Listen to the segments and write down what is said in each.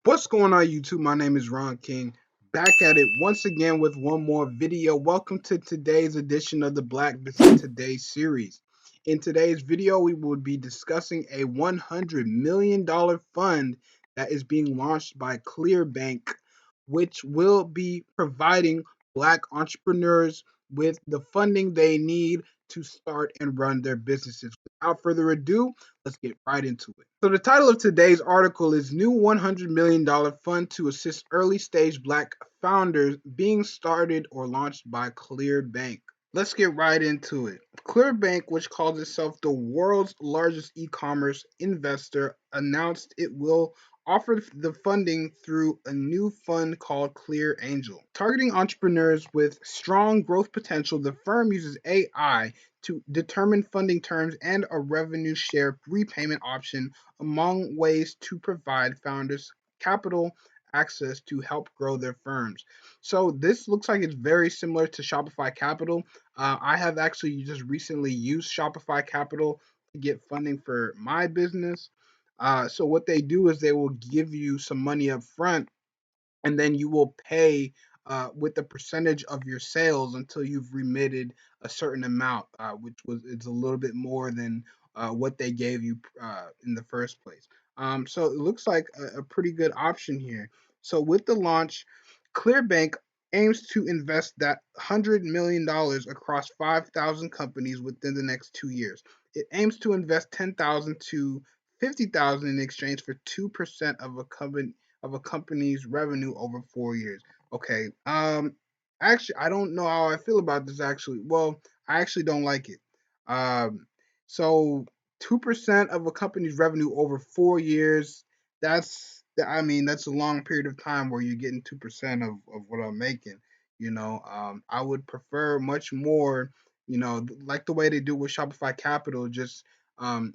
What's going on YouTube? My name is Ron King, back at it once again with one more video. Welcome to today's edition of the Black Business Today series. In today's video, we will be discussing a $100 million fund that is being launched by Clearbank, which will be providing Black entrepreneurs with the funding they need to start and run their businesses. Without further ado, let's get right into it. So, the title of today's article is New $100 million Fund to Assist Early Stage Black Founders Being Started or Launched by Clearbank. Let's get right into it. Clearbank, which calls itself the world's largest e commerce investor, announced it will offer the funding through a new fund called Clear Angel. Targeting entrepreneurs with strong growth potential, the firm uses AI to determine funding terms and a revenue share repayment option among ways to provide founders capital access to help grow their firms. So this looks like it's very similar to Shopify Capital. I have actually just recently used Shopify Capital to get funding for my business. So what they do is they will give you some money up front, and then you will pay with a percentage of your sales until you've remitted a certain amount, which was it's a little bit more than what they gave you in the first place. So it looks like a pretty good option here. So with the launch, Clearbank aims to invest that $100 million across 5,000 companies within the next 2 years. It aims to invest 10,000 to 50,000 in exchange for 2% of a company's revenue over 4 years. Okay. Actually, I don't know how I feel about this. Actually, well, I actually don't like it. Um, so 2% of a company's revenue over 4 years. I mean, that's a long period of time where you're getting 2% of what I'm making. I would prefer much more. Like the way they do with Shopify Capital, just have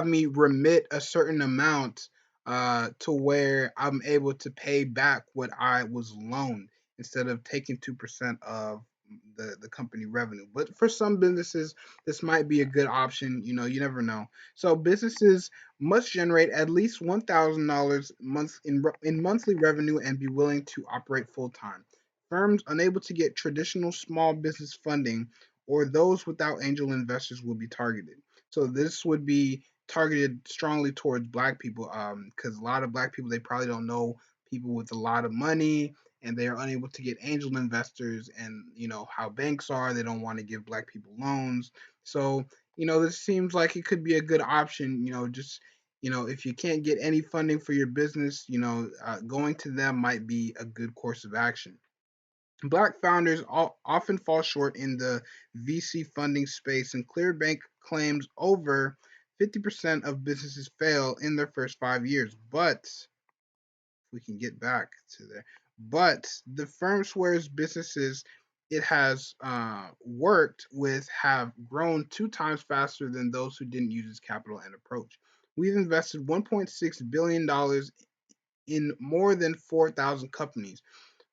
me remit a certain amount to where I'm able to pay back what I was loaned instead of taking 2% of the company revenue. But for some businesses, this might be a good option. You never know. So businesses must generate at least $1,000 month in monthly revenue and be willing to operate full time. Firms unable to get traditional small business funding or those without angel investors will be targeted. So this would be targeted strongly towards black people, because a lot of black people, they probably don't know people with a lot of money, and they are unable to get angel investors, and how banks are, they don't want to give black people loans. So this seems like it could be a good option. Just if you can't get any funding for your business, going to them might be a good course of action. Black founders often fall short in the VC funding space, and Clearbank claims over 50% of businesses fail in their first 5 years. But we can get back to there. But the firm swears businesses it has worked with have grown 2 times faster than those who didn't use its capital and approach. We've invested $1.6 billion in more than 4,000 companies,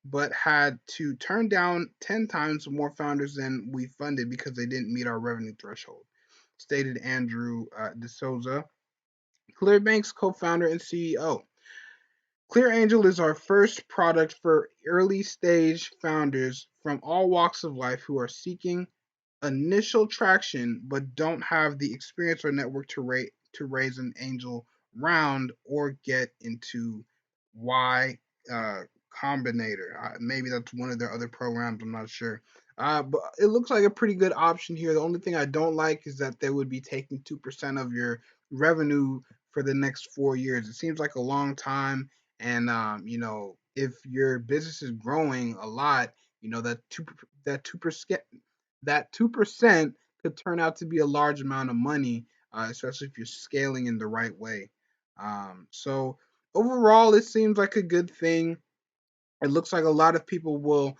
but had to turn down 10 times more founders than we funded because they didn't meet our revenue threshold, stated Andrew D'Souza, Clearbank's co founder and CEO. Clear Angel is our first product for early stage founders from all walks of life who are seeking initial traction but don't have the experience or network to raise an angel round or get into Y Combinator. Maybe that's one of their other programs. I'm not sure. But it looks like a pretty good option here. The only thing I don't like is that they would be taking 2% of your revenue for the next 4 years. It seems like a long time, and if your business is growing a lot, that 2% could turn out to be a large amount of money, especially if you're scaling in the right way. So overall, it seems like a good thing. It looks like a lot of people will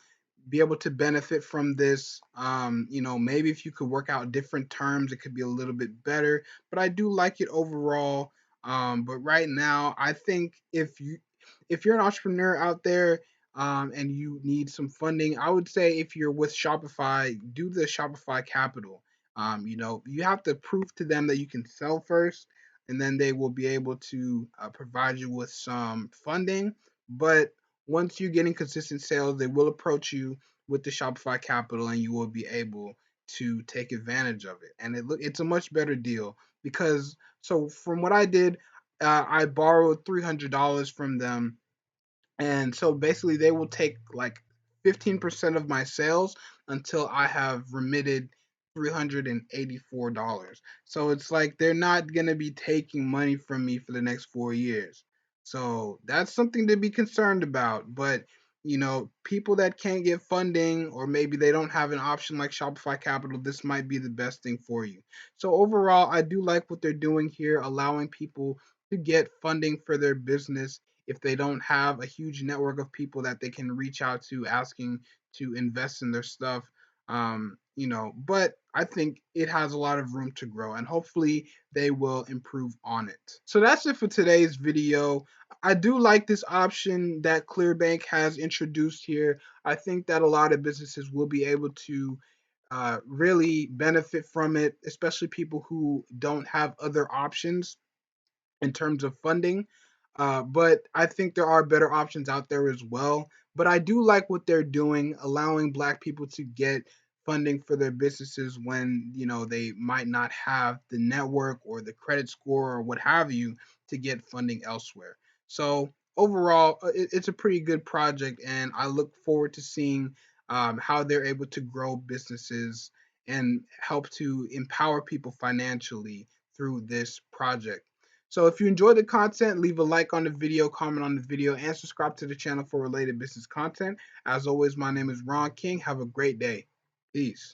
be able to benefit from this. Maybe if you could work out different terms, it could be a little bit better. But I do like it overall. But right now, I think if you're an entrepreneur out there, and you need some funding, I would say if you're with Shopify, do the Shopify Capital. You have to prove to them that you can sell first. and then they will be able to provide you with some funding. But once you're getting consistent sales, they will approach you with the Shopify Capital, and you will be able to take advantage of it. And it's a much better deal because so from what I did, I borrowed $300 from them, and so basically, they will take like 15% of my sales until I have remitted $384. So it's like they're not going to be taking money from me for the next 4 years. So that's something to be concerned about. But, people that can't get funding, or maybe they don't have an option like Shopify Capital, this might be the best thing for you. So overall, I do like what they're doing here, allowing people to get funding for their business if they don't have a huge network of people that they can reach out to asking to invest in their stuff. But I think it has a lot of room to grow, and hopefully they will improve on it. So that's it for today's video. I do like this option that Clearbank has introduced here. I think that a lot of businesses will be able to really benefit from it, especially people who don't have other options in terms of funding. But I think there are better options out there as well. But I do like what they're doing, allowing Black people to get funding for their businesses when they might not have the network or the credit score or what have you to get funding elsewhere. So overall, it's a pretty good project, and I look forward to seeing how they're able to grow businesses and help to empower people financially through this project. So if you enjoyed the content, leave a like on the video, comment on the video, and subscribe to the channel for related business content. As always, my name is Ron King. Have a great day. Peace.